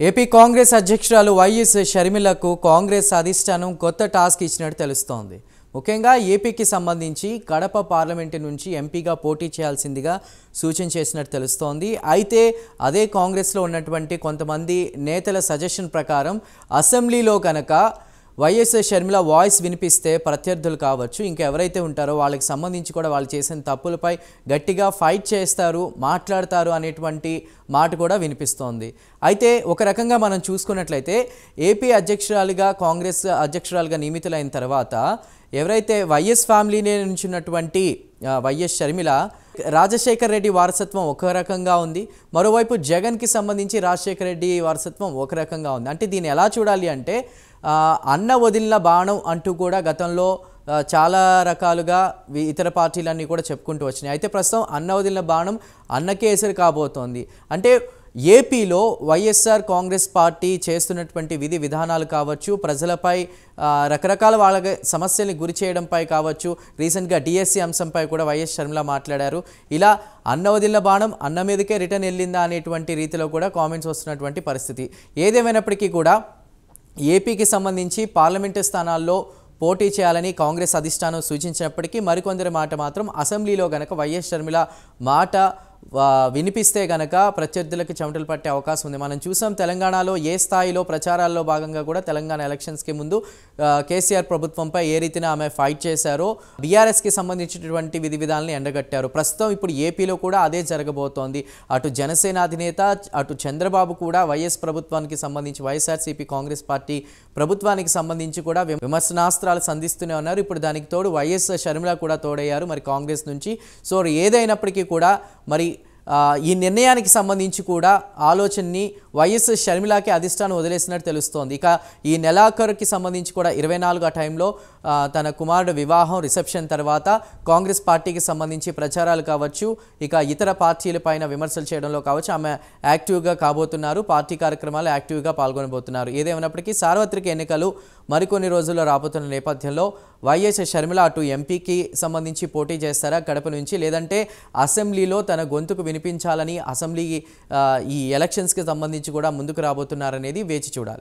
AP Congress అధ్యక్షురాలు YS షర్మిలకు కాంగ్రెస్ అధిష్టానం కొత్త టాస్క్ ఇచ్చినట్టు తెలుస్తోంది. ముఖ్యంగా ఏపీకి సంబంధించి కడప పార్లమెంటు నుంచి ఎంపీగా పోటీ చేయాల్సిందిగా సూచన చేసినట్టు తెలుస్తోంది. అయితే అదే కాంగ్రెస్లో ఉన్నటువంటి కొంతమంది నేతల సజెషన్ ప్రకారం అసెంబ్లీలో కనుక వైఎస్ షర్మిల వాయిస్ వినిపిస్తే ప్రత్యర్థులు కావచ్చు, ఇంకెవరైతే ఉంటారో వాళ్ళకి సంబంధించి కూడా వాళ్ళు చేసిన తప్పులపై గట్టిగా ఫైట్ చేస్తారు, మాట్లాడతారు అనేటువంటి మాట కూడా వినిపిస్తోంది. అయితే ఒక రకంగా మనం చూసుకున్నట్లయితే ఏపీ అధ్యక్షురాలిగా కాంగ్రెస్ అధ్యక్షురాలిగా నియమితులైన తర్వాత ఎవరైతే వైఎస్ ఫ్యామిలీనే నుంచి ఉన్నటువంటి వైఎస్ షర్మిల రాజశేఖర్ రెడ్డి వారసత్వం ఒక రకంగా ఉంది, మరోవైపు జగన్కి సంబంధించి రాజశేఖర్ రెడ్డి వారసత్వం ఒక రకంగా ఉంది. అంటే దీన్ని ఎలా చూడాలి అంటే అన్న వదిలిన బాణం అంటూ కూడా గతంలో చాలా రకాలుగా ఇతర పార్టీలన్నీ కూడా చెప్పుకుంటూ వచ్చినాయి. అయితే ప్రస్తుతం అన్న వదిలిన బాణం అన్నకే ఎసరు కాబోతోంది. అంటే ఏపీలో వైఎస్ఆర్ కాంగ్రెస్ పార్టీ చేస్తున్నటువంటి విధి విధానాలు కావచ్చు, ప్రజలపై రకరకాల వాళ్ళ సమస్యల్ని గురి చేయడంపై కావచ్చు, రీసెంట్గా డిఎస్సి అంశంపై కూడా వైఎస్ షర్మిల మాట్లాడారు. ఇలా అన్న వదిలిన బాణం అన్న మీదకే రిటర్న్ వెళ్ళిందా అనేటువంటి రీతిలో కూడా కామెంట్స్ వస్తున్నటువంటి పరిస్థితి. ఏదేమైనప్పటికీ కూడా ఏపీకి సంబంధించి పార్లమెంటు స్థానాల్లో పోటీ చేయాలని కాంగ్రెస్ అధిష్టానం సూచించినప్పటికీ మరికొందరి మాట మాత్రం అసెంబ్లీలో గనక వైఎస్ షర్మిల మాట వినిపిస్తే గనక ప్రత్యర్థులకు చెమటలు పట్టే అవకాశం ఉంది. మనం చూసాం తెలంగాణలో ఏ స్థాయిలో ప్రచారాల్లో భాగంగా కూడా తెలంగాణ ఎలక్షన్స్కి ముందు కేసీఆర్ ప్రభుత్వంపై ఏ రీతిన ఆమె ఫైట్ చేశారో బీఆర్ఎస్కి సంబంధించినటువంటి విధి విధానాలను ఎండగట్టారు. ప్రస్తుతం ఇప్పుడు ఏపీలో కూడా అదే జరగబోతోంది. అటు జనసేన అధినేత అటు చంద్రబాబు కూడా వైఎస్ ప్రభుత్వానికి సంబంధించి వైఎస్ఆర్సీపీ కాంగ్రెస్ పార్టీ ప్రభుత్వానికి సంబంధించి కూడా విమర్శనాస్త్రాలు సంధిస్తూనే ఉన్నారు. ఇప్పుడు దానికి తోడు వైఎస్ షర్మిల కూడా తోడయ్యారు మరి కాంగ్రెస్ నుంచి. సో ఏదైనప్పటికీ కూడా మరి ఈ నిర్ణయానికి సంబంధించి కూడా ఆలోచనని వైఎస్ షర్మిలకి అధిష్టానం వదిలేసినట్టు తెలుస్తోంది. ఇక ఈ నెలాఖరుకి సంబంధించి కూడా 24 టైంలో తన కుమారుడు వివాహం రిసెప్షన్ తర్వాత కాంగ్రెస్ పార్టీకి సంబంధించి ప్రచారాలు కావచ్చు, ఇక ఇతర పార్టీలపైన విమర్శలు చేయడంలో కావచ్చు ఆమె యాక్టివ్గా కాబోతున్నారు. పార్టీ కార్యక్రమాలు యాక్టివ్గా పాల్గొనబోతున్నారు. ఏదేమైనప్పటికీ సార్వత్రిక ఎన్నికలు మరికొన్ని రోజుల్లో రాబోతున్న నేపథ్యంలో వైఎస్ షర్మిల అటు ఎంపీకి సంబంధించి పోటీ చేస్తారా కడప నుంచి, లేదంటే అసెంబ్లీలో తన గొంతుకు వినిపించాలని అసెంబ్లీ ఈ ఎలక్షన్స్కి సంబంధించి కూడా ముందుకు రాబోతున్నారనేది వేచి చూడాలి.